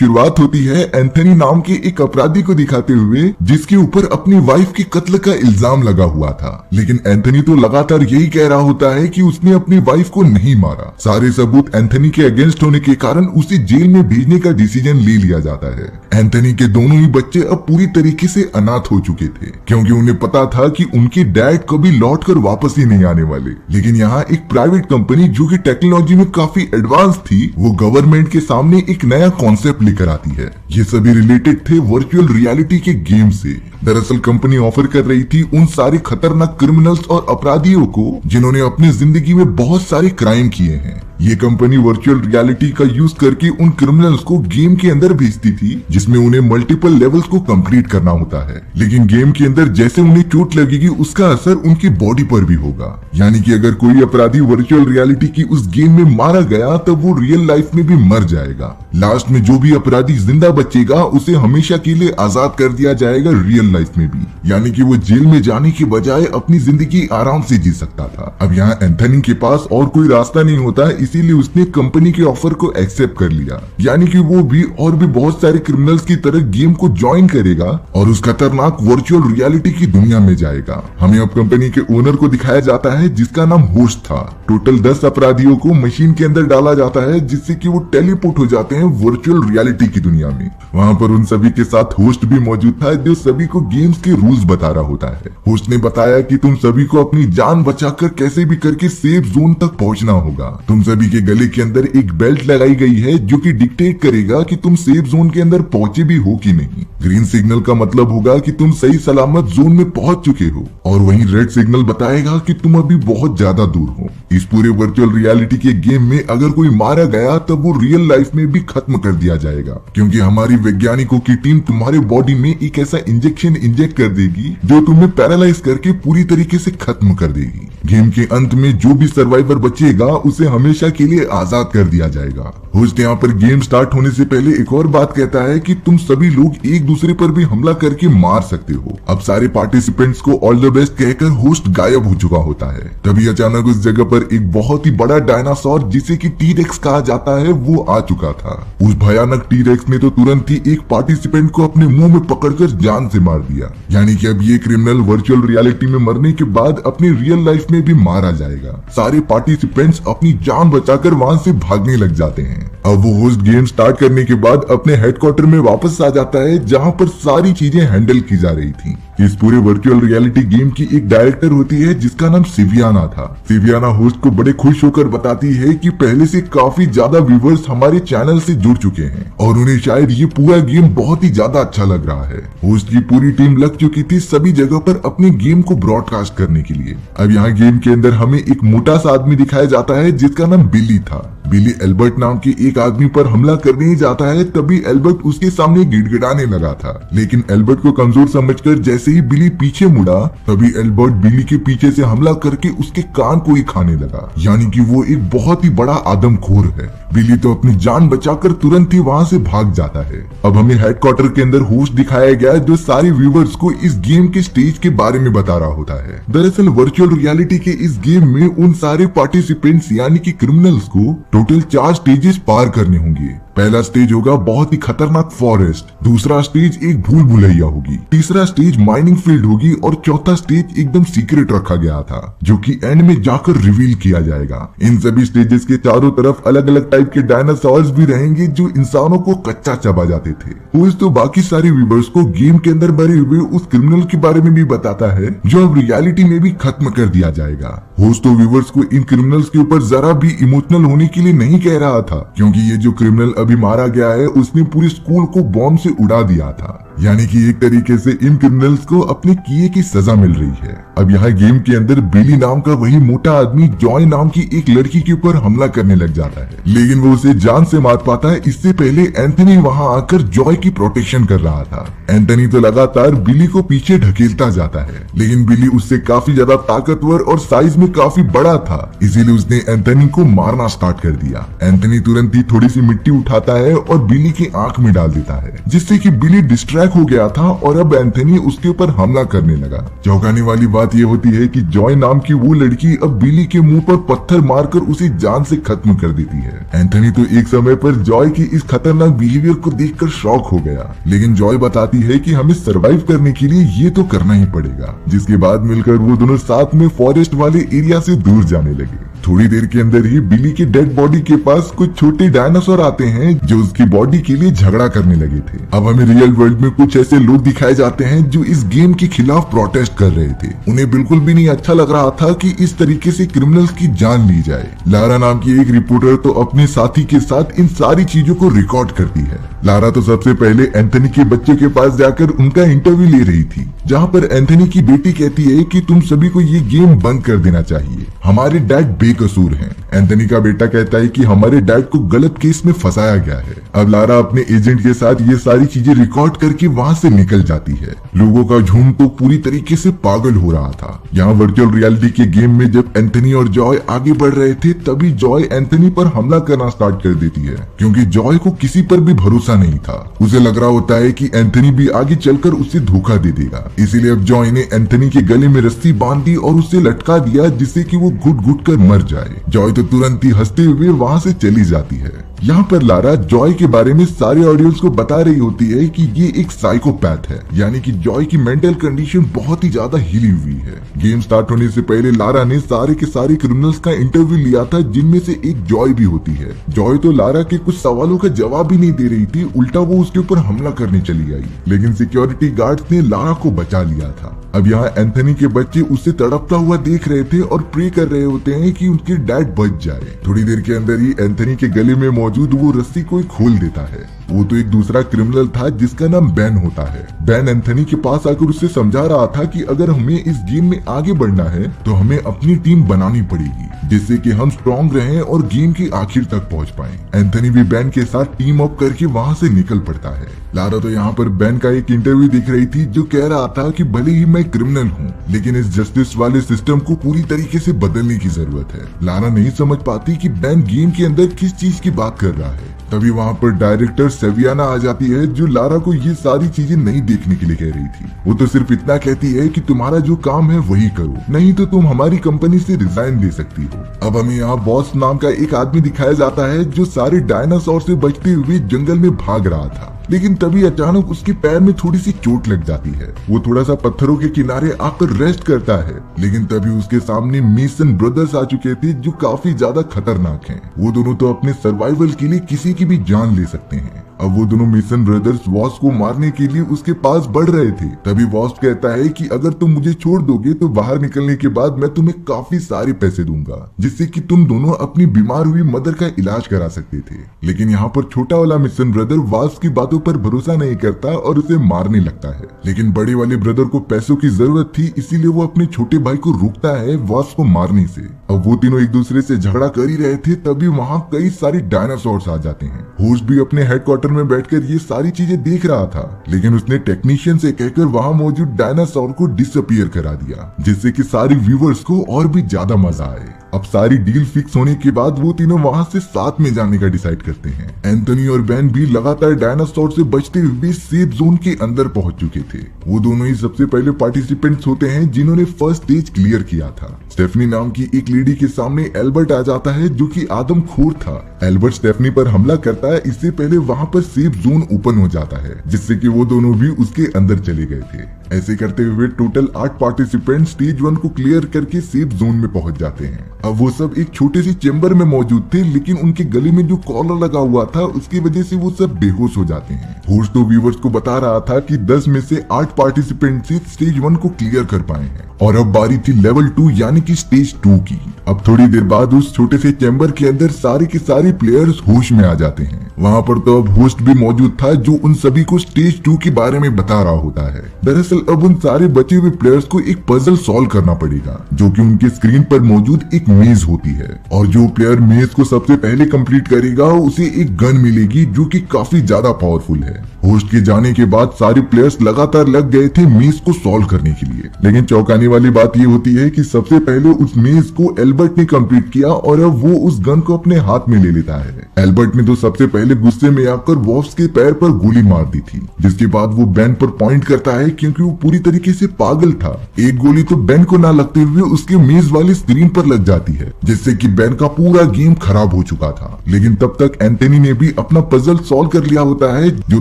शुरुआत होती है एंथनी नाम के एक अपराधी को दिखाते हुए जिसके ऊपर अपनी वाइफ के कत्ल का इल्जाम लगा हुआ था। लेकिन एंथनी तो लगातार यही कह रहा होता है कि उसने अपनी वाइफ को नहीं मारा। सारे सबूत एंथनी के अगेंस्ट होने के कारण उसे जेल में भेजने का डिसीजन ले लिया जाता है। एंथनी के दोनों ही बच्चे अब पूरी तरीके से अनाथ हो चुके थे क्योंकि उन्हें पता था कि उनके डैड कभी लौट कर वापस ही नहीं आने वाले। लेकिन यहाँ एक प्राइवेट कंपनी जो कि टेक्नोलॉजी में काफी एडवांस थी, वो गवर्नमेंट के सामने एक नया कॉन्सेप्ट लेकर आती है। ये सभी रिलेटेड थे वर्चुअल रियलिटी के गेम से। दरअसल कंपनी ऑफर कर रही थी उन सारे खतरनाक क्रिमिनल्स और अपराधियों को जिन्होंने अपनी जिंदगी में बहुत सारे क्राइम किए हैं। ये कंपनी वर्चुअल रियलिटी का यूज करके उन क्रिमिनल्स को गेम के अंदर भेजती थी जिसमें उन्हें मल्टीपल लेवल्स को कंप्लीट करना होता है। लेकिन गेम के अंदर जैसे उन्हें चोट लगेगी उसका असर उनकी बॉडी पर भी होगा। यानी कि अगर कोई अपराधी वर्चुअल रियलिटी की उस गेम में मारा गया तब वो रियल लाइफ में भी मर जाएगा। लास्ट में जो भी अपराधी जिंदा बचेगा उसे हमेशा के लिए आजाद कर दिया जाएगा रियल लाइफ में भी। यानी कि वो जेल में जाने की बजाय अपनी जिंदगी आराम से जी सकता था। अब यहाँ एंथनी के पास और कोई रास्ता नहीं होता, इसीलिए उसने कंपनी के ऑफर को एक्सेप्ट कर लिया। यानी कि वो भी और भी बहुत सारे क्रिमिनल्स की तरह गेम को ज्वाइन करेगा और उस खतरनाक वर्चुअल रियलिटी की दुनिया में जाएगा। हमें अब कंपनी के ओनर को दिखाया जाता है जिसका नाम होस्ट था। टोटल 10 अपराधियों को मशीन के अंदर डाला जाता है जिससे कि वो टेलीपोर्ट हो जाते हैं वर्चुअल रियलिटी की दुनिया में। वहाँ पर उन सभी के साथ होस्ट भी मौजूद था जो सभी को गेम्स के रूल्स बता रहा होता है। होस्ट ने बताया कि तुम सभी को अपनी जान बचाकर कैसे भी करके सेफ जोन तक पहुंचना होगा। तुम सभी के गले के अंदर एक बेल्ट लगाई गई है जो कि डिक्टेट करेगा कि तुम सेफ जोन के अंदर पहुंचे भी हो कि नहीं। ग्रीन सिग्नल का मतलब होगा कि तुम सही सलामत जोन में पहुंच चुके हो और वहीं रेड सिग्नल बताएगा कि तुम अभी बहुत ज्यादा दूर हो। इस पूरे वर्चुअल रियलिटी के गेम में अगर कोई मारा गया तब वो रियल लाइफ में भी खत्म कर दिया जाएगा क्योंकि हमारी वैज्ञानिकों की टीम तुम्हारे बॉडी में एक ऐसा इंजेक्शन इंजेक्ट कर देगी जो तुम्हें पैरालाइज करके पूरी तरीके से खत्म कर देगी। गेम के अंत में जो भी सर्वाइवर बचेगा उसे हमेशा के लिए आजाद कर दिया जाएगा। होस्ट यहाँ पर गेम स्टार्ट होने से पहले एक और बात कहता है कि तुम सभी लोग एक दूसरे पर भी हमला करके मार सकते हो। अब सारे पार्टिसिपेंट्स को ऑल द बेस्ट कहकर होस्ट गायब हो चुका होता है। तभी अचानक उस जगह पर एक बहुत ही बड़ा डायनासोर जिसे कि टी-रेक्स कहा जाता है वो आ चुका था। उस भयानक टी-रेक्स ने तो तुरंत ही एक पार्टिसिपेंट को अपने मुंह में पकड़कर जान से मार दिया। यानी कि अब ये क्रिमिनल वर्चुअल रियलिटी में मरने के बाद अपनी रियल लाइफ में भी मारा जाएगा। सारे पार्टिसिपेंट्स अपनी जान बचाकर वहां से भागने लग जाते हैं। अब वो होस्ट गेम स्टार्ट करने के बाद अपने हेडक्वार्टर में वापस आ जाता है जहां पर सारी चीजें हैंडल की जा रही थी। इस पूरे वर्चुअल रियलिटी गेम की एक डायरेक्टर होती है जिसका नाम सिवियाना था। सिवियाना होस्ट को बड़े खुश होकर बताती है कि पहले से काफी ज्यादा व्यूवर्स हमारे चैनल से जुड़ चुके हैं और उन्हें शायद ये पूरा गेम बहुत ही ज्यादा अच्छा लग रहा है। होस्ट की पूरी टीम लग चुकी थी सभी जगह पर अपने गेम को ब्रॉडकास्ट करने के लिए। अब यहाँ गेम के अंदर हमें एक मोटा सा आदमी दिखाया जाता है जिसका नाम बिली था। बिली एल्बर्ट नाम के एक आदमी पर हमला करने ही जाता है तभी एल्बर्ट उसके सामने गिड़गिड़ाने लगा था। लेकिन एल्बर्ट को कमजोर समझकर जैसे ही बिली पीछे मुड़ा तभी एल्बर्ट बिली के पीछे से हमला करके उसके कान को ही खाने लगा। यानी कि वो एक बहुत ही बड़ा आदमखोर है। बिली तो अपनी जान बचाकर तुरंत ही वहां से भाग जाता है। अब हमें हेडक्वार्टर के अंदर होस्ट दिखाया गया जो सारे व्यूवर्स को इस गेम के स्टेज के बारे में बता रहा होता है। दरअसल वर्चुअल रियलिटी के इस गेम में उन सारे पार्टिसिपेंट्स यानी कि क्रिमिनल्स को टोटल 4 स्टेजेस पार करने होंगे। पहला स्टेज होगा बहुत ही खतरनाक फॉरेस्ट, दूसरा स्टेज एक भूल भुलैया होगी, तीसरा स्टेज माइनिंग फील्ड होगी और चौथा स्टेज एकदम सीक्रेट रखा गया था जो कि एंड में जाकर रिवील किया जाएगा। इन सभी स्टेजेस के चारों तरफ अलग अलग टाइप के डायनासोर्स भी रहेंगे जो इंसानों को कच्चा चबा जाते थे। होस्ट तो बाकी सारे व्यूवर्स को गेम के अंदर मरे हुए उस क्रिमिनल के बारे में भी बताता है जो अब रियलिटी में भी खत्म कर दिया जाएगा। होस्ट तो व्यूवर्स को इन क्रिमिनल्स के ऊपर जरा भी इमोशनल होने के लिए नहीं कह रहा था क्योंकि ये जो क्रिमिनल अभी मारा गया है उसने पूरे स्कूल को बॉम्ब से उड़ा दिया था। यानी कि एक तरीके से इन क्रिमिनल्स को अपने किए की सजा मिल रही है। अब यहाँ गेम के अंदर बिली नाम का वही मोटा आदमी जॉय नाम की एक लड़की के ऊपर हमला करने लग जाता है लेकिन वो उसे जान से मार पाता है। इससे पहले एंथनी वहाँ आकर जॉय की प्रोटेक्शन कर रहा था। एंथनी तो लगातार बिली को पीछे ढकेलता जाता है लेकिन बिली उससे काफी ज्यादा ताकतवर और साइज में काफी बड़ा था, इसीलिए उसने एंथनी को मारना स्टार्ट कर दिया। एंथनी तुरंत ही थोड़ी सी मिट्टी उठाता है और बिली की आंख में डाल देता है जिससे कि बिली डिस्ट्रैक्ट हैक हो गया था और अब एंथनी उसके ऊपर हमला करने लगा। चौंकाने वाली बात यह होती है कि जॉय नाम की वो लड़की अब बिली के मुंह पर पत्थर मारकर उसे जान से खत्म कर देती है। एंथनी तो एक समय पर जॉय की इस खतरनाक बिहेवियर को देखकर शॉक हो गया, लेकिन जॉय बताती है कि हमें सरवाइव करने के लिए ये तो करना ही पड़ेगा। जिसके बाद मिलकर वो दोनों साथ में फॉरेस्ट वाले एरिया से दूर जाने लगे। थोड़ी देर के अंदर ही बिली की डेड बॉडी के पास कुछ छोटे डायनासोर आते हैं जो उसकी बॉडी के लिए झगड़ा करने लगे थे। अब हमें रियल वर्ल्ड में कुछ ऐसे लोग दिखाए जाते हैं जो इस गेम के खिलाफ प्रोटेस्ट कर रहे थे। उन्हें बिल्कुल भी नहीं अच्छा लग रहा था कि इस तरीके से क्रिमिनल्स की जान ली जाए। लारा नाम की एक रिपोर्टर तो अपने साथी के साथ इन सारी चीजों को रिकॉर्ड करती है। लारा तो सबसे पहले एंथनी के बच्चे के पास जाकर उनका इंटरव्यू ले रही थी, जहाँ पर एंथनी की बेटी कहती है कि तुम सभी को ये गेम बंद कर देना चाहिए, हमारे डैड बेकसूर हैं। एंथनी का बेटा कहता है कि हमारे डैड को गलत केस में फंसाया गया है। अब लारा अपने एजेंट के साथ ये सारी चीजें रिकॉर्ड करके वहाँ से निकल जाती है। लोगों का झुंड तो पूरी तरीके से पागल हो रहा था। यहाँ वर्चुअल रियलिटी के गेम में जब एंथनी और जॉय आगे बढ़ रहे थे, तभी जॉय एंथनी पर हमला करना स्टार्ट कर देती है, क्योंकि जॉय को किसी पर भी भरोसा नहीं था। उसे लग रहा होता है कि एंथनी भी आगे चलकर उसे धोखा दे देगा। इसीलिए अब जॉय ने एंथनी के गले में रस्सी बांध दी और उसे लटका दिया, जिससे कि वो घुट घुट कर मर जाए। जॉय तो तुरंत ही हंसते हुए वहाँ से चली जाती है। यहाँ पर लारा जॉय के बारे में सारे ऑडियंस को बता रही होती है कि ये एक साइकोपैथ है, यानी कि जॉय की मेंटल कंडीशन बहुत ही ज्यादा हिली हुई है। गेम स्टार्ट होने से पहले लारा ने सारे के सारे क्रिमिनल्स का इंटरव्यू लिया था, जिनमें से एक जॉय भी होती है। जॉय तो लारा के कुछ सवालों का जवाब ही नहीं दे रही थी, उल्टा वो उसके ऊपर हमला करने चली आई, लेकिन सिक्योरिटी गार्ड्स ने लारा को बचा लिया था। अब यहाँ एंथनी के बच्चे उससे तड़पता हुआ देख रहे थे और प्रे कर रहे होते हैं कि उनके डैड बच जाए। थोड़ी देर के अंदर ही एंथनी के गले में मौजूद वो रस्सी कोई खोल देता है। वो तो एक दूसरा क्रिमिनल था जिसका नाम बैन होता है। बैन एंथनी के पास आकर उससे समझा रहा था कि अगर हमें इस गेम में आगे बढ़ना है तो हमें अपनी टीम बनानी पड़ेगी, जिससे कि हम स्ट्रॉन्ग रहें और गेम की आखिर तक पहुंच पाएं। एंथनी भी बैन के साथ टीम अप करके वहां से निकल पड़ता है। लारा तो यहाँ पर बैन का एक इंटरव्यू दिख रही थी, जो कह रहा था कि भले ही मैं क्रिमिनल हूँ, लेकिन इस जस्टिस वाले सिस्टम को पूरी तरीके से बदलने की जरूरत है। लारा नहीं समझ पाती कि बैन गेम के अंदर किस चीज की बात कर रहा है। तभी वहाँ पर डायरेक्टर सेवियाना आ जाती है, जो लारा को ये सारी चीजें नहीं देखने के लिए कह रही थी। वो तो सिर्फ इतना कहती है कि तुम्हारा जो काम है वही करो, नहीं तो तुम हमारी कंपनी से रिजाइन दे सकती हो। अब हमें यहाँ बॉस नाम का एक आदमी दिखाया जाता है, जो सारे डायनासोर से बचते हुए जंगल में भाग रहा था, लेकिन तभी अचानक उसके पैर में थोड़ी सी चोट लग जाती है। वो थोड़ा सा पत्थरों के किनारे आकर रेस्ट करता है, लेकिन तभी उसके सामने मेसन ब्रदर्स आ चुके थे, जो काफी ज्यादा खतरनाक हैं। वो दोनों तो अपने सर्वाइवल के लिए किसी की भी जान ले सकते हैं। अब वो दोनों मेसन ब्रदर्स वॉस को मारने के लिए उसके पास बढ़ रहे थे। तभी वॉस कहता है कि अगर तुम मुझे छोड़ दोगे तो बाहर निकलने के बाद मैं तुम्हें काफी सारे पैसे दूंगा, जिससे कि तुम दोनों अपनी बीमार हुई मदर का इलाज करा सकते थे। लेकिन यहाँ पर छोटा वाला मेसन ब्रदर वॉस की बातों पर भरोसा नहीं करता और उसे मारने लगता है। लेकिन बड़े वाले ब्रदर को पैसों की जरूरत थी, इसीलिए वो अपने छोटे भाई को रोकता है वॉस को मारने से। अब वो तीनों एक दूसरे से झगड़ा कर ही रहे थे, तभी वहाँ कई सारे डायनासोर्स आ जाते हैं। होस्ट भी अपने हेडक्वार्टर में बैठकर ये सारी चीजें देख रहा था, लेकिन उसने टेक्नीशियन से कहकर वहाँ मौजूद डायनासोर को डिसअपीयर करा दिया, जिससे कि सारे व्यूवर्स को और भी ज्यादा मजा आए। अब सारी डील फिक्स होने के बाद वो तीनों वहाँ से साथ में जाने का डिसाइड करते हैं। एंथनी और बैन भी लगातार डायनासोर से बचते हुए सेफ जोन के अंदर पहुंच चुके थे। वो दोनों ही सबसे पहले पार्टिसिपेंट्स होते हैं जिन्होंने फर्स्ट स्टेज क्लियर किया था। स्टेफनी नाम की एक लेडी के सामने एल्बर्ट आ जाता है, जो कि आदमखोर था। एल्बर्ट स्टेफनी पर हमला करता है, इससे पहले वहाँ पर सेफ जोन ओपन हो जाता है, जिससे कि वो दोनों भी उसके अंदर चले गए थे। ऐसे करते हुए टोटल 8 पार्टिसिपेंट स्टेज 1 को क्लियर करके सेफ जोन में पहुंच जाते हैं। अब वो सब एक छोटे से चेंबर में मौजूद थे, लेकिन उनके गले में जो कॉलर लगा हुआ था उसकी वजह से वो सब बेहोश हो जाते हैं। होस्ट तो व्यूवर्स को बता रहा था कि 10 में से 8 पार्टिसिपेंट ही स्टेज 1 को क्लियर कर पाए हैं और अब बारी थी लेवल 2 यानी कि स्टेज 2 की। अब थोड़ी देर बाद उस छोटे से चैम्बर के अंदर सारे के सारे प्लेयर्स होश में आ जाते हैं। वहाँ पर तो अब होस्ट भी मौजूद था, जो उन सभी को स्टेज 2 के बारे में बता रहा होता है। दरअसल अब उन सारे बचे हुए प्लेयर्स को एक पजल सॉल्व करना पड़ेगा, जो कि उनके स्क्रीन पर मौजूद एक मेज होती है, और जो प्लेयर मेज को सबसे पहले कंप्लीट करेगा उसे एक गन मिलेगी, जो कि काफी ज्यादा पावरफुल है। होस्ट के जाने के बाद सारे प्लेयर्स लगातार लग गए थे मेज को सॉल्व करने के लिए, लेकिन चौंकाने वाली बात ये होती है कि सबसे पहले उस मेज को एल्बर्ट ने कंप्लीट किया और अब वो उस गन को अपने हाथ में ले लेता है। एल्बर्ट ने तो सबसे पहले पहले गुस्से में आकर वॉफ्स के पैर पर गोली मार दी थी, जिसके बाद वो बेन पर पॉइंट करता है क्योंकि वो पूरी तरीके से पागल था। एक गोली तो बेन को ना लगते हुए उसके मेज वाली स्क्रीन पर लग जाती है, जिससे कि बेन का पूरा गेम खराब हो चुका था। लेकिन तब तक एंथनी ने भी अपना पजल सॉल्व कर लिया होता है, जो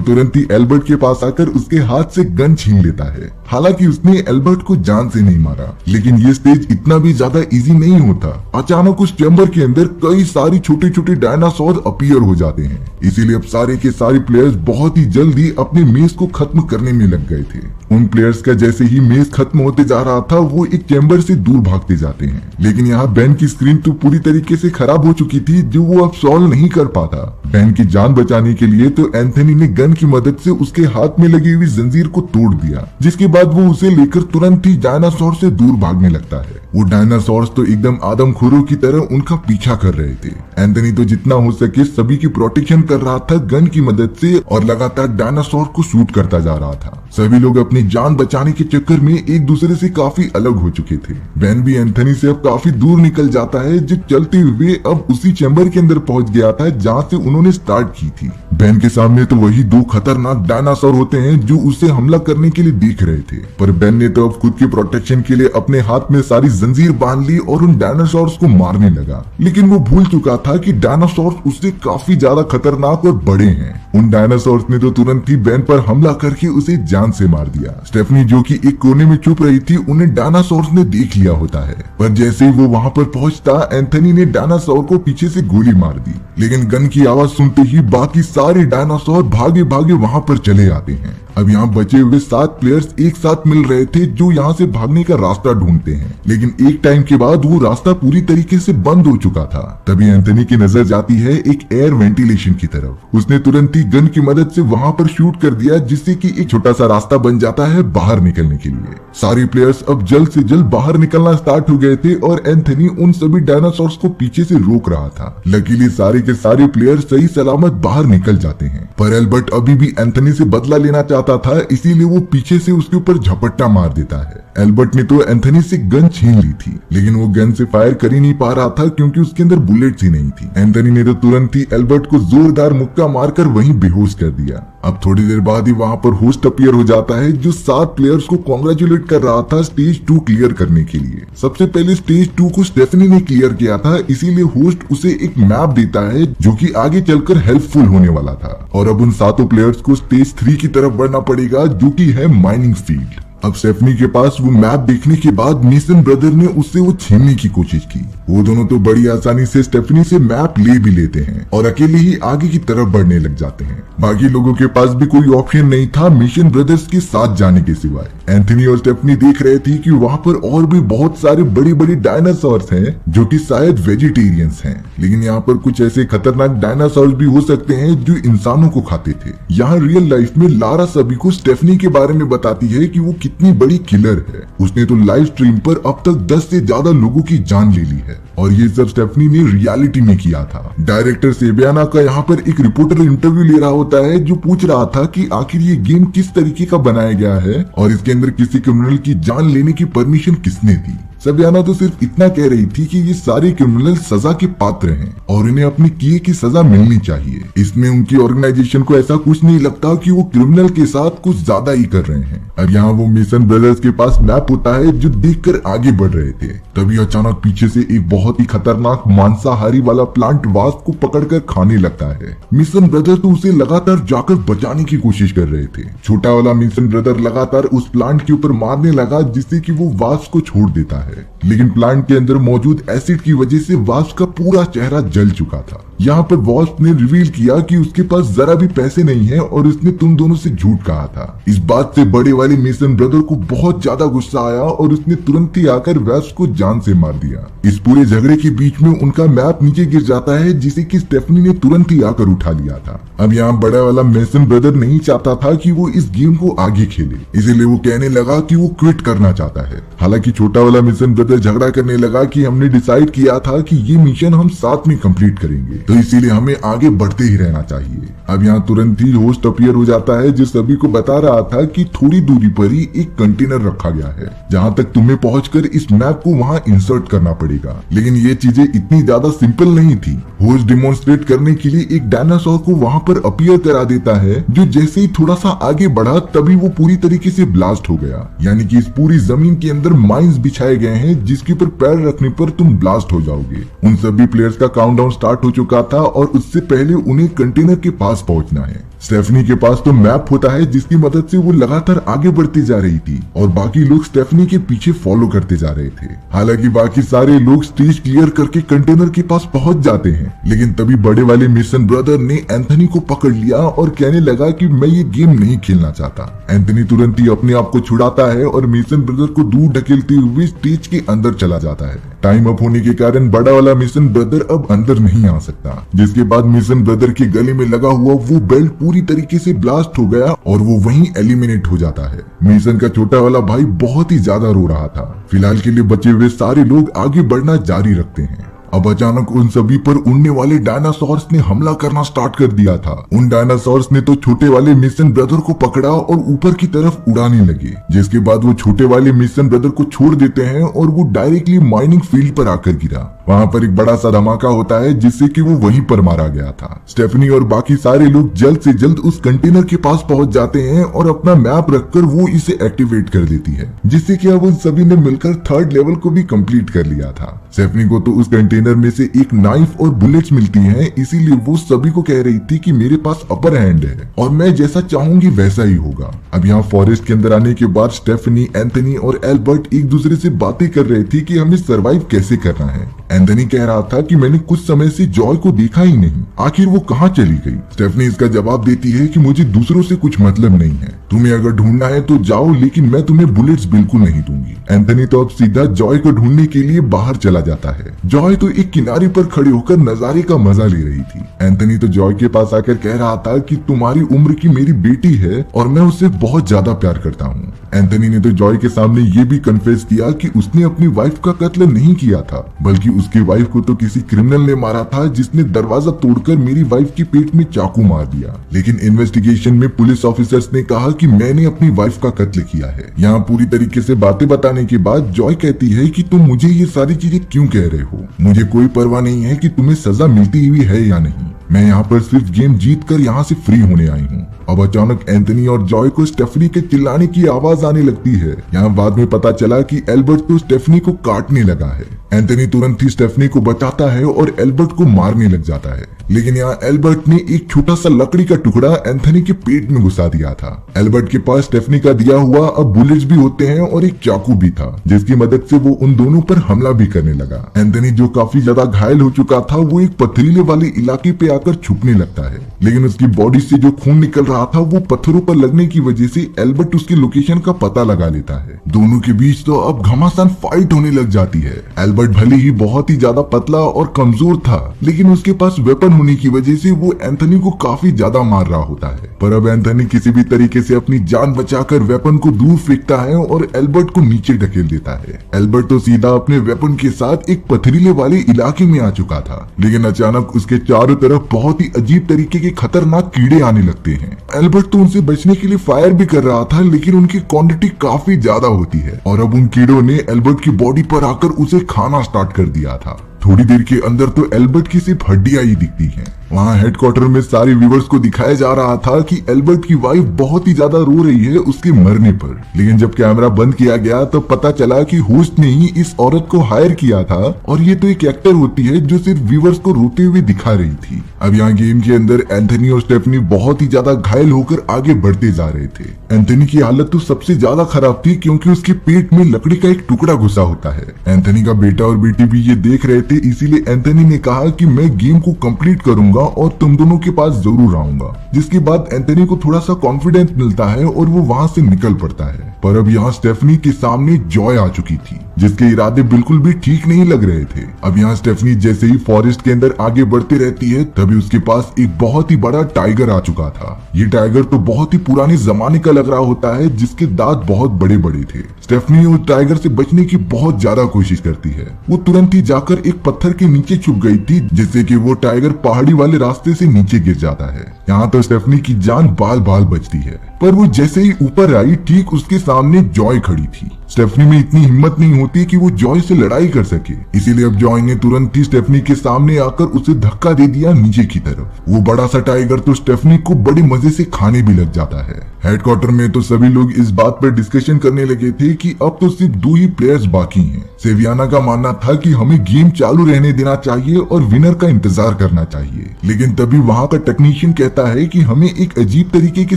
तुरंत ही एल्बर्ट के पास आकर उसके हाथ से गन छीन लेता है। हालांकि उसने एल्बर्ट को जान से नहीं मारा, लेकिन ये स्टेज इतना भी ज्यादा इजी नहीं होता। अचानक उस चैम्बर के अंदर कई सारी छोटे छोटे डायनासोर अपीयर हो जाते हैं, इसीलिए अब सारे के सारे प्लेयर्स बहुत ही जल्दी अपने मेज को खत्म करने में लग गए थे। उन प्लेयर्स का जैसे ही मेज खत्म होते जा रहा था, वो एक चैम्बर से दूर भागते जाते हैं। लेकिन यहाँ बेन की स्क्रीन तो पूरी तरीके से खराब हो चुकी थी, जो वो अब सॉल्व नहीं कर पाता। बेन की जान बचाने के लिए तो एंथनी ने गन की मदद से उसके हाथ में लगी हुई जंजीर को तोड़ दिया, जिसके बाद वो उसे लेकर तुरंत ही डायनासोर से दूर भागने लगता है। वो डायनासोर्स तो एकदम आदमखोरों की तरह उनका पीछा कर रहे थे। एंथनी तो जितना हो सके सभी की प्रोटेक्शन कर रहा था गन की मदद से, और लगातार डायनासोर को शूट करता जा रहा था। सभी लोग अपनी जान बचाने के चक्कर में एक दूसरे से काफी अलग हो चुके थे। बेन भी एंथनी से अब काफी दूर निकल जाता है, जो चलते हुए अब उसी चैम्बर के अंदर पहुंच गया था जहाँ से उन्होंने स्टार्ट की थी। बेन के सामने तो वही दो खतरनाक डायनासोर होते हैं जो उसे हमला करने के लिए देख रहे थे, पर बेन ने तो अब खुद के प्रोटेक्शन के लिए अपने हाथ में सारी जंजीर बांध ली और उन डायनासोर्स को मारने लगा। लेकिन वो भूल चुका था कि डायनासोर्स उससे काफी ज्यादा खतरनाक और बड़े हैं। उन डायनासोर्स ने तो तुरंत ही बेन पर हमला करके उसे जान से मार दिया। स्टेफनी जो कि एक कोने में चुप रही थी, उन्हें डायनासोर्स ने देख लिया होता है, पर जैसे ही वो वहाँ पर पहुँचता, एंथनी ने डायनासोर को पीछे से गोली मार दी। लेकिन गन की आवाज सुनते ही बाकी सारे डायनासोर भागे भागे वहाँ पर चले आते हैं। अब यहाँ बचे हुए 7 प्लेयर्स एक साथ मिल रहे थे, जो यहाँ से भागने का रास्ता ढूंढते हैं। लेकिन एक टाइम के बाद वो रास्ता पूरी तरीके से बंद हो चुका था। तभी एंथनी की नजर जाती है एक एयर वेंटिलेशन की तरफ। उसने तुरंत ही गन की मदद से वहाँ पर शूट कर दिया, जिससे कि एक छोटा सा रास्ता बन जाता है बाहर निकलने के लिए। सारे प्लेयर्स अब जल्द से जल्द बाहर निकलना स्टार्ट हो गए थे और एंथनी उन सभी डायनासोर्स को पीछे से रोक रहा था। लकीली सारे के सारे प्लेयर सही सलामत बाहर निकल जाते हैं, पर एल्बर्ट अभी भी एंथनी से बदला लेना चाहता था, इसीलिए वो पीछे से उसके ऊपर झपट्टा मार देता है। एल्बर्ट ने तो एंथनी से गन छीन ली थी, लेकिन वो गन से फायर कर ही नहीं पा रहा था क्योंकि उसके अंदर बुलेट्स ही नहीं थी। एंथनी ने तो तुरंत ही एल्बर्ट को जोरदार मुक्का मारकर वहीं बेहोश कर दिया। अब थोड़ी देर बाद ही वहाँ पर होस्ट अपीयर हो जाता है, जो 7 प्लेयर्स को कॉन्ग्रेचुलेट कर रहा था स्टेज 2 क्लियर करने के लिए। सबसे पहले स्टेज 2 को स्टेफनी ने क्लियर किया था, इसीलिए होस्ट उसे एक मैप देता है जो कि आगे चलकर हेल्पफुल होने वाला था। और अब उन 7 प्लेयर्स को स्टेज 3 की तरफ बढ़ना पड़ेगा, जो कि है माइनिंग फील्ड। अब स्टेफनी के पास वो मैप देखने के बाद मेसन ब्रदर ने उससे वो छीनने की कोशिश की। वो दोनों तो बड़ी आसानी से स्टेफनी से मैप ले भी लेते हैं और अकेले ही आगे की तरफ बढ़ने लग जाते हैं। बाकी लोगों के पास भी कोई ऑप्शन नहीं था मेसन ब्रदर्स के साथ जाने के सिवाय। एंथनी और स्टेफनी देख रहे थे कि वहाँ पर और भी बहुत सारे बड़ी बड़ी डायनासोर्स हैं, जो कि शायद वेजिटेरियंस हैं। लेकिन यहाँ पर कुछ ऐसे खतरनाक डायनासोर्स भी हो सकते हैं जो इंसानों को खाते थे। यहाँ रियल लाइफ में लारा सभी को स्टेफनी के बारे में बताती है कि वो कितनी बड़ी किलर है। उसने तो लाइव स्ट्रीम पर अब तक 10 से ज्यादा लोगों की जान ले ली है, और ये सब स्टेफनी ने रियलिटी में किया था। डायरेक्टर सेबियाना का यहाँ पर एक रिपोर्टर इंटरव्यू ले रहा होता है, जो पूछ रहा था कि आखिर ये गेम किस तरीके का बनाया गया है और इसके अंदर किसी क्रिमिनल की जान लेने की परमिशन किसने दी। सेबियाना तो सिर्फ इतना कह रही थी कि ये सारे क्रिमिनल सजा के पात्र हैं और इन्हें अपने किए की सजा मिलनी चाहिए। इसमें उनकी ऑर्गेनाइजेशन को ऐसा कुछ नहीं लगता कि वो क्रिमिनल के साथ कुछ ज्यादा ही कर रहे हैं। और यहाँ वो मेसन ब्रदर्स के पास मैप होता है, जो देखकर आगे बढ़ रहे थे। तभी अचानक पीछे से एक बहुत ही खतरनाक मांसाहारी वाला प्लांट वास्प को पकड़कर खाने लगता है। मेसन ब्रदर तो उसे लगातार जाकर बचाने की कोशिश कर रहे थे। छोटा वाला मेसन ब्रदर लगातार उस प्लांट के ऊपर मारने लगा, जिससे कि वो वास्प को छोड़ देता है। लेकिन प्लांट के अंदर मौजूद एसिड की वजह से वास्प का पूरा चेहरा जल चुका था। यहाँ पर वास्प ने रिवील किया कि उसके पास जरा भी पैसे नहीं है और उसने तुम दोनों से झूठ कहा था। इस बात से बड़े वाले मेसन ब्रदर को बहुत ज्यादा गुस्सा आया और उसने तुरंत ही आकर वास्प को जान से मार दिया। इस पूरे झगड़े के बीच में उनका मैप नीचे गिर जाता है, जिसे कि स्टेफनी ने तुरंत ही आकर उठा लिया था। अब यहाँ बड़ा वाला मेसन ब्रदर नहीं चाहता था कि वो इस गेम को आगे खेले, इसीलिए वो कहने लगा कि वो क्विट करना चाहता है। हालांकि छोटा वाला मेसन ब्रदर झगड़ा करने लगा कि हमने डिसाइड किया था कि ये मिशन हम साथ में कंप्लीट करेंगे। तो इसीलिए हमें आगे बढ़ते ही रहना चाहिए। अब यहाँ तुरंत ही होस्ट अपीयर हो जाता है जो सभी को बता रहा था कि थोड़ी दूरी पर ही एक कंटेनर रखा गया है जहाँ तक तुम्हें पहुंचकर इस मैप को वहाँ इंसर्ट करना पड़ेगा। लेकिन ये चीजें इतनी ज्यादा सिंपल नहीं थी। होस्ट डिमोन्स्ट्रेट करने के लिए एक डायनासोर को वहाँ पर अपीयर करा देता है जो जैसे ही थोड़ा सा आगे बढ़ा तभी वो पूरी तरीके से ब्लास्ट हो गया। यानी कि इस पूरी जमीन के अंदर माइंस बिछाए गए हैं जिसके ऊपर पैर रखने पर तुम ब्लास्ट हो जाओगे। उन सभी प्लेयर्स का काउंटडाउन स्टार्ट हो चुका था और उससे पहले उन्हें कंटेनर के पास पहुंचना है। स्टेफनी के पास तो मैप होता है जिसकी मदद से वो लगातार आगे बढ़ती जा रही थी और बाकी लोग स्टेफनी के पीछे फॉलो करते जा रहे थे। हालांकि बाकी सारे लोग स्टेज क्लियर करके कंटेनर के पास पहुंच जाते हैं, लेकिन तभी बड़े वाले मेसन ब्रदर ने एंथनी को पकड़ लिया और कहने लगा कि मैं ये गेम नहीं खेलना चाहता। एंथनी तुरंत ही अपने आप को छुड़ाता है और मेसन ब्रदर को दूर ढकेलते हुए स्टेज के अंदर चला जाता है। टाइम अप होने के कारण बड़ा वाला मेसन ब्रदर अब अंदर नहीं आ सकता, जिसके बाद मेसन ब्रदर के गले में लगा हुआ वो बेल्ट पूरी तरीके से ब्लास्ट हो गया और वो वहीं एलिमिनेट हो जाता है। मेसन का छोटा वाला भाई बहुत ही ज्यादा रो रहा था। फिलहाल के लिए बचे हुए सारे लोग आगे बढ़ना जारी रखते हैं। अब अचानक उन सभी पर उड़ने वाले डायनासोर्स ने हमला करना स्टार्ट कर दिया था। उन डायनासोर्स ने तो छोटे वाले मेसन ब्रदर को पकड़ा और ऊपर की तरफ उड़ाने लगे, जिसके बाद वो छोटे वाले मेसन ब्रदर को छोड़ देते हैं और वो डायरेक्टली माइनिंग फील्ड पर आकर गिरा। वहाँ पर एक बड़ा सा धमाका होता है जिससे कि वो वहीं पर मारा गया था। स्टेफनी और बाकी सारे लोग जल्द से जल्द उस कंटेनर के पास पहुंच जाते हैं और अपना मैप रखकर वो इसे एक्टिवेट कर देती है, जिससे कि अब उन सभी ने मिलकर 3rd लेवल को भी कंप्लीट कर लिया था। स्टेफनी को तो उस कंटेनर में से एक नाइफ और बुलेट्स मिलती हैं, इसीलिए वो सभी को कह रही थी कि मेरे पास अपर हैंड है और मैं जैसा चाहूंगी वैसा ही होगा। अब यहाँ फॉरेस्ट के अंदर आने के बाद स्टेफनी, एंथनी और एल्बर्ट एक दूसरे से बातें कर रहे थे कि हमें सरवाइव कैसे करना है। एंथनी कह रहा था कि मैंने कुछ समय से जॉय को देखा ही नहीं, आखिर वो कहाँ चली गई। स्टेफनी इसका जवाब देती है कि मुझे दूसरों से कुछ मतलब नहीं है, तुम्हें अगर ढूंढना है तो जाओ, लेकिन मैं तुम्हें बुलेट्स बिल्कुल नहीं दूंगी। एंथनी तो अब सीधा जॉय को ढूंढने के लिए बाहर चला जाता है। जॉय तो एक किनारे पर खड़े होकर नजारे का मजा ले रही थी। एंथनी तो जॉय के पास आकर कह रहा था कि तुम्हारी उम्र की मेरी बेटी है और मैं उससे बहुत ज्यादा प्यार करता हूँ। एंथनी ने तो जॉय के सामने ये भी कन्फेस किया कि उसने अपनी वाइफ का कत्ल नहीं किया था, बल्कि उसकी वाइफ को तो किसी क्रिमिनल ने मारा था जिसने दरवाजा तोड़कर मेरी वाइफ के पेट में चाकू मार दिया। लेकिन इन्वेस्टिगेशन में पुलिस ऑफिसर्स ने कहा कि मैंने अपनी वाइफ का कत्ल किया है। यहाँ पूरी तरीके से बातें बताने के बाद जॉय कहती है कि तुम मुझे ये सारी चीजें क्यों कह रहे हो, मुझे कोई परवाह नहीं है कि तुम्हें सजा मिलती हुई है या नहीं, मैं यहाँ पर सिर्फ गेम जीत कर यहाँ से फ्री होने आई हूँ। अब अचानक एंथनी और जॉय को स्टेफनी के चिल्लाने की आवाज आने लगती है। यहाँ बाद में पता चला कि एल्बर्ट तो स्टेफनी को काटने लगा है। एंथनी तुरंत ही स्टेफनी को बचाता है और एल्बर्ट को मारने लग जाता है, लेकिन यहाँ एल्बर्ट ने एक छोटा सा लकड़ी का टुकड़ा एंथनी के पेट में घुसा दिया था। एल्बर्ट के पास स्टेफनी का दिया हुआ अब बुलेट्स भी होते हैं और एक चाकू भी था, जिसकी मदद से वो उन दोनों पर हमला भी करने लगा। एंथनी जो काफी ज्यादा घायल हो चुका था वो एक पथरीले वाले इलाके पे आकर छुपने लगता है, लेकिन उसकी बॉडी से जो खून निकल रहा था वो पत्थरों पर लगने की वजह से एल्बर्ट उसकी लोकेशन का पता लगा लेता है। दोनों के बीच तो अब घमासान फाइट होने लग जाती है। एल्बर्ट भले ही बहुत ही ज्यादा पतला और कमजोर था, लेकिन उसके पास वेपन होने की वजह से वो एंथनी को काफी ज्यादा मार रहा होता है। पर अब एंथनी किसी भी तरीके से अपनी जान बचाकर वेपन को दूर फेंकता है और एल्बर्ट को नीचे ढकेल देता है। एल्बर्ट तो सीधा अपने वेपन के साथ एक पथरीले वाले इलाके में आ चुका था, लेकिन अचानक उसके चारों तरफ बहुत ही अजीब तरीके के खतरनाक कीड़े आने लगते हैं। एल्बर्ट तो उनसे बचने के लिए फायर भी कर रहा था, लेकिन उनकी क्वांटिटी काफी ज्यादा होती है और अब उन कीड़ों ने एल्बर्ट की बॉडी पर आकर उसे खाना स्टार्ट कर दिया था। थोड़ी देर के अंदर तो एल्बर्ट की सिर्फ हड्डियां ही दिखती हैं। वहाँ हेडक्वार्टर में सारे व्यूवर्स को दिखाया जा रहा था कि एल्बर्ट की वाइफ बहुत ही ज्यादा रो रही है उसके मरने पर, लेकिन जब कैमरा बंद किया गया तो पता चला कि होस्ट ने ही इस औरत को हायर किया था और ये तो एक एक्टर होती है जो सिर्फ व्यूवर्स को रोते हुए दिखा रही थी। अब यहाँ गेम के अंदर एंथनी और स्टेफनी बहुत ही ज्यादा घायल होकर आगे बढ़ते जा रहे थे। एंथनी की हालत तो सबसे ज्यादा खराब थी क्योंकि उसके पेट में लकड़ी का एक टुकड़ा घुसा होता है। एंथनी का बेटा और बेटी भी ये देख रहे थे, इसीलिए एंथनी ने कहा कि मैं गेम को कंप्लीट करूंगा और तुम दोनों के पास जरूर आऊंगा। जिसके बाद एंथनी को थोड़ा सा कॉन्फिडेंस मिलता है और वो वहाँ से निकल पड़ता है। पर अब यहाँ स्टेफनी के सामने जॉय आ चुकी थी, जिसके इरादे बिल्कुल भी ठीक नहीं लग रहे थे। अब यहाँ स्टेफनी जैसे ही फॉरेस्ट के अंदर आगे बढ़ती रहती है तभी उसके पास एक बहुत ही बड़ा टाइगर आ चुका था। ये टाइगर तो बहुत ही पुराने जमाने का लग रहा होता है, जिसके दांत बहुत बड़े बड़े थे। स्टेफनी उस टाइगर से बचने की बहुत ज्यादा कोशिश करती है। वो तुरंत ही जाकर एक पत्थर के नीचे छुप गई थी, जिससे कि वो टाइगर पहाड़ी वाले रास्ते से नीचे गिर जाता है। यहाँ तो स्टेफनी की जान बाल बाल बचती है, पर वो जैसे ही ऊपर आई ठीक उसके सामने जॉय खड़ी थी। स्टेफनी में इतनी हिम्मत नहीं होती कि वो जॉय से लड़ाई कर सके, इसीलिए अब जॉय ने तुरंत ही स्टेफनी के सामने आकर उसे धक्का दे दिया नीचे की तरफ। वो बड़ा सा टाइगर तो स्टेफनी को बड़े मजे से खाने भी लग जाता है। हेडक्वार्टर में तो सभी लोग इस बात पर डिस्कशन करने लगे थे कि अब तो सिर्फ 2 ही प्लेयर्स बाकी हैं। सेवियाना का मानना था कि हमें गेम चालू रहने देना चाहिए और विनर का इंतजार करना चाहिए, लेकिन तभी वहाँ का टेक्नीशियन कहता है कि हमें एक अजीब तरीके के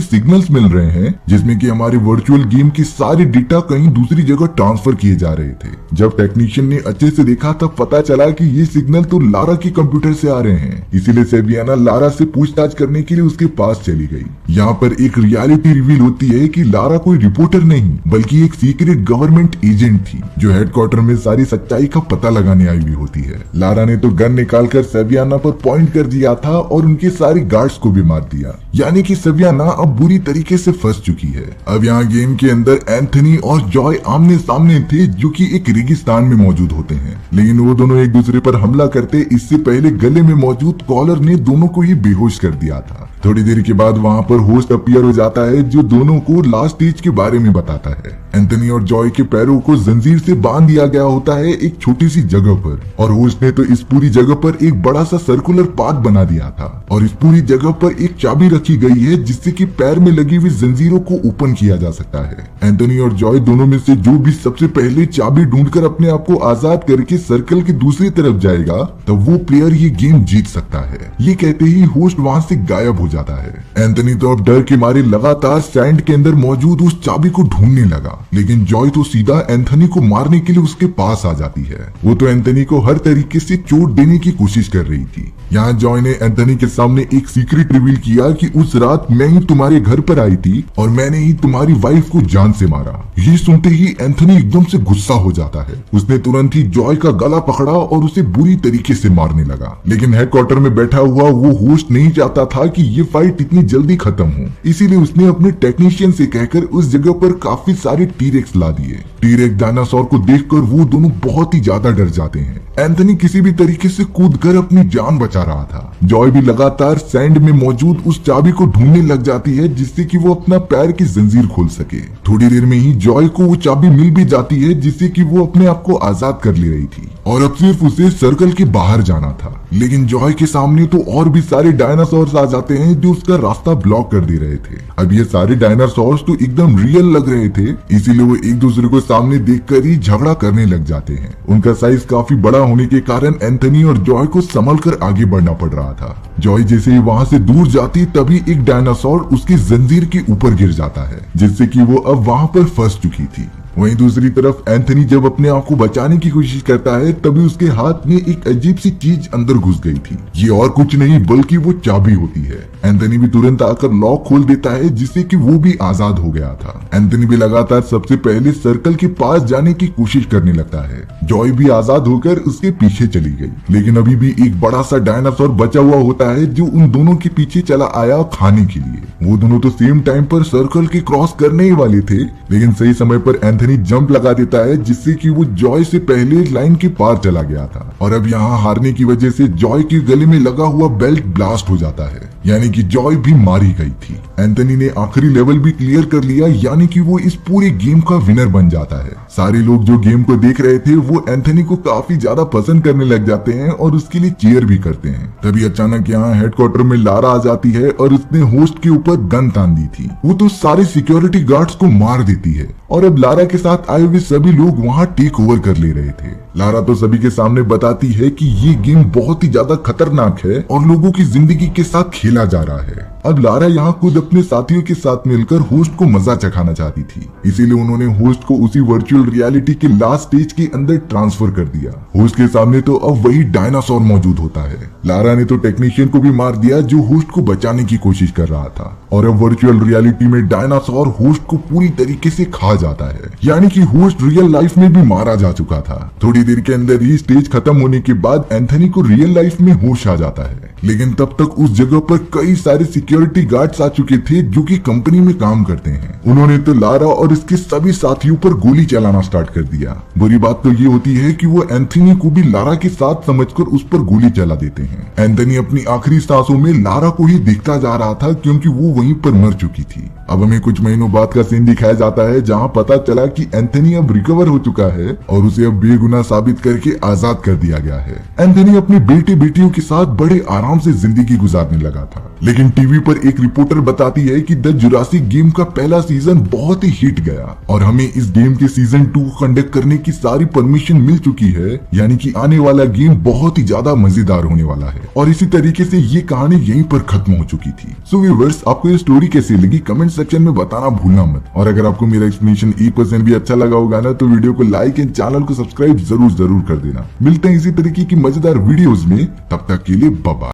सिग्नल्स मिल रहे हैं, जिसमें कि हमारे वर्चुअल गेम के सारे डेटा कहीं दूसरी जगह ट्रांसफर किए जा रहे थे। जब टेक्नीशियन ने अच्छे से देखा तब पता चला कि ये सिग्नल तो लारा के कंप्यूटर से आ रहे हैं। इसीलिए सेवियाना लारा से पूछताछ करने के लिए उसके पास चली गई। यहाँ पर एक रियलिटी रिवील होती है कि लारा कोई रिपोर्टर नहीं बल्कि एक सीक्रेट गवर्नमेंट एजेंट थी, जो हेडक्वार्टर में सारी सच्चाई का पता लगाने आई हुई होती है। लारा ने तो गन निकालकर सेवियाना पर पॉइंट कर दिया था और उनके सारे गार्ड्स को भी मार दिया, यानी कि सेवियाना अब बुरी तरीके से फंस चुकी है। अब यहाँ गेम के अंदर एंथनी और जॉय आमने सामने थे, जो कि एक रेगिस्तान में मौजूद होते हैं, लेकिन वो दोनों एक दूसरे पर हमला करते इससे पहले गले में मौजूद कॉलर ने दोनों को ही बेहोश कर दिया था। थोड़ी देर के बाद वहाँ पर होस्ट अपीयर हो जाता है, जो दोनों को लास्ट स्टेज के बारे में बताता है। एंथनी और जॉय के पैरों को जंजीर से बांध दिया गया होता है एक छोटी सी जगह पर, और होस्ट ने तो इस पूरी जगह पर एक बड़ा सा सर्कुलर पाथ बना दिया था, और इस पूरी जगह पर एक चाबी रखी गई है जिससे कि पैर में लगी हुई जंजीरों को ओपन किया जा सकता है। एंथनी और जॉय दोनों में से जो भी सबसे पहले चाबी ढूंढकर अपने आप को आजाद करके सर्कल की दूसरी तरफ जाएगा, तब वो प्लेयर ये गेम जीत सकता है। ये कहते ही होस्ट वहाँ से गायब हो जाता है। एंथनी तो अब डर के मारे लगातार सैंड के अंदर मौजूद उस चाबी को ढूंढने लगा, लेकिन जॉय तो सीधा एंथनी को मारने के लिए उसके पास आ जाती है। वो तो एंथनी को हर तरीके से चोट देने की कोशिश कर रही थी। यहाँ जॉय ने एंथनी के सामने एक सीक्रेट रिवील किया कि उस रात मैं ही तुम्हारे घर पर आई थी और मैंने ही तुम्हारी वाइफ को जान से मारा। ये सुनते ही एंथनी एकदम से गुस्सा हो जाता है। उसने तुरंत ही जॉय का गला पकड़ा और उसे बुरी तरीके से मारने लगा, लेकिन हेडक्वार्टर में बैठा हुआ वो होस्ट नहीं चाहता था कि ये फाइट इतनी जल्दी खत्म हो, इसीलिए उसने अपने टेक्नीशियन से कहकर उस जगह पर काफी सारे टीरेक्स ला दिए। टीरेक्स डायनासोर को देखकर वो दोनों बहुत ही ज्यादा डर जाते हैं। एंथनी किसी भी तरीके से कूदकर अपनी जान बचा रहा था। जॉय भी लगातार सैंड में मौजूद उस चाबी को ढूंढने लग जाती है, जिससे कि वो अपना पैर की जंजीर खोल सके। थोड़ी देर में ही जॉय को वो चाबी मिल भी जाती है, जिससे कि वो अपने आप को आजाद कर ले रही थी और अब सिर्फ उसे सर्कल के बाहर जाना था। लेकिन जॉय के सामने तो और भी सारे डायनासोर्स आ जाते हैं जो उसका रास्ता ब्लॉक कर दे रहे थे। अब ये सारे डायनासोर्स तो एकदम रियल लग रहे थे, इसीलिए वो एक दूसरे को सामने देखकर ही झगड़ा करने लग जाते हैं। उनका साइज काफी बड़ा होने के कारण एंथनी और जॉय को संभल कर आगे बढ़ना पड़ रहा था। जॉय जैसे ही वहाँ से दूर जाती तभी एक डायनासोर उसकी जंजीर के ऊपर गिर जाता है, जिससे कि वो अब वहाँ पर फंस चुकी थी। वहीं दूसरी तरफ एंथनी जब अपने आप को बचाने की कोशिश करता है तभी उसके हाथ में एक अजीब सी चीज अंदर घुस गई थी। ये और कुछ नहीं बल्कि वो चाबी होती है। एंथनी भी तुरंत आकर लॉक खोल देता है, जिससे कि वो भी आजाद हो गया था। एंथनी भी लगातार सबसे पहले सर्कल के पास जाने की कोशिश करने लगता है। जॉय भी आजाद होकर उसके पीछे चली गई, लेकिन अभी भी एक बड़ा सा डायनासोर बचा हुआ होता है जो उन दोनों के पीछे चला आया खाने के लिए। वो दोनों तो सेम टाइम पर सर्कल के क्रॉस करने ही वाले थे, लेकिन सही समय पर एंथनी जंप लगा देता है, जिससे कि वो जॉय से पहले लाइन के पार चला गया था। और अब यहाँ हारने की वजह से जॉय के गले में लगा हुआ बेल्ट ब्लास्ट हो जाता है, यानी कि जॉय भी मारी गई थी। एंथनी ने आखिरी लेवल भी क्लियर कर लिया, यानी कि वो इस पूरे गेम का विनर बन जाता है। सारे लोग जो गेम को देख रहे थे वो एंथनी को काफी ज्यादा पसंद करने लग जाते हैं और उसके लिए चीयर भी करते हैं। तभी अचानक यहाँ हेडक्वार्टर में लारा आ जाती है और उसने होस्ट के ऊपर गन तान दी थी। वो तो सारे सिक्योरिटी गार्ड्स को मार देती है और अब लारा के साथ आए हुए सभी लोग वहाँ टेक ओवर कर ले रहे थे। लारा तो सभी के सामने बताती है कि ये गेम बहुत ही ज्यादा खतरनाक है और लोगों की जिंदगी के साथ खेला जा रहा है। अब लारा यहाँ खुद अपने साथियों के साथ मिलकर होस्ट को मजा चखाना चाहती थी, इसीलिए उन्होंने होस्ट को उसी वर्चुअल रियलिटी के लास्ट स्टेज के अंदर ट्रांसफर कर दिया। होस्ट के सामने तो अब वही डायनासोर मौजूद होता है। लारा ने तो टेक्नीशियन को भी मार दिया जो होस्ट को बचाने की कोशिश कर रहा था, और अब वर्चुअल रियलिटी में डायनासोर होस्ट को पूरी तरीके से खा जाता है, यानी कि होस्ट रियल लाइफ में भी मारा जा चुका था। थोड़ी देर के अंदर ही स्टेज खत्म होने के बाद एंथनी को रियल लाइफ में होश आ जाता है, लेकिन तब तक उस जगह पर कई सारे सिक्योरिटी गार्ड्स आ चुके थे जो कि कंपनी में काम करते हैं। उन्होंने तो लारा और इसके सभी साथियों पर गोली चलाना स्टार्ट कर दिया। बुरी बात तो ये होती है कि वो एंथनी को भी लारा के साथ समझकर उस पर गोली चला देते हैं। एंथनी अपनी आखिरी सांसों में लारा को ही देखता जा रहा था क्योंकि वो वहीं पर मर चुकी थी। अब हमें कुछ महीनों बाद का सीन दिखाया जाता है जहाँ पता चला कि एंथनी अब रिकवर हो चुका है और उसे अब बेगुनाह साबित करके आजाद कर दिया गया है। एंथनी अपने बेटे बेटियों के साथ बड़े आराम से जिंदगी गुजारने लगा था, लेकिन टीवी पर एक रिपोर्टर बताती है कि द जुरासिक गेम का पहला सीजन बहुत ही हिट गया और हमें इस गेम के सीजन 2 कंडक्ट करने की सारी परमिशन मिल चुकी है, यानी कि आने वाला गेम बहुत ही ज्यादा मजेदार होने वाला है। और इसी तरीके से ये कहानी यहीं पर खत्म हो चुकी थी। सो व्यूअर्स, आपको ये स्टोरी कैसी लगी कमेंट सेक्शन में बताना भूलना मत। और अगर आपको मेरा एक्सप्लेनेशन 1% भी अच्छा लगा होगा ना तो वीडियो को लाइक एंड चैनल को सब्सक्राइब जरूर कर देना। मिलते हैं इसी तरीके की मजेदार वीडियोस में, तब तक के लिए बाय बाय।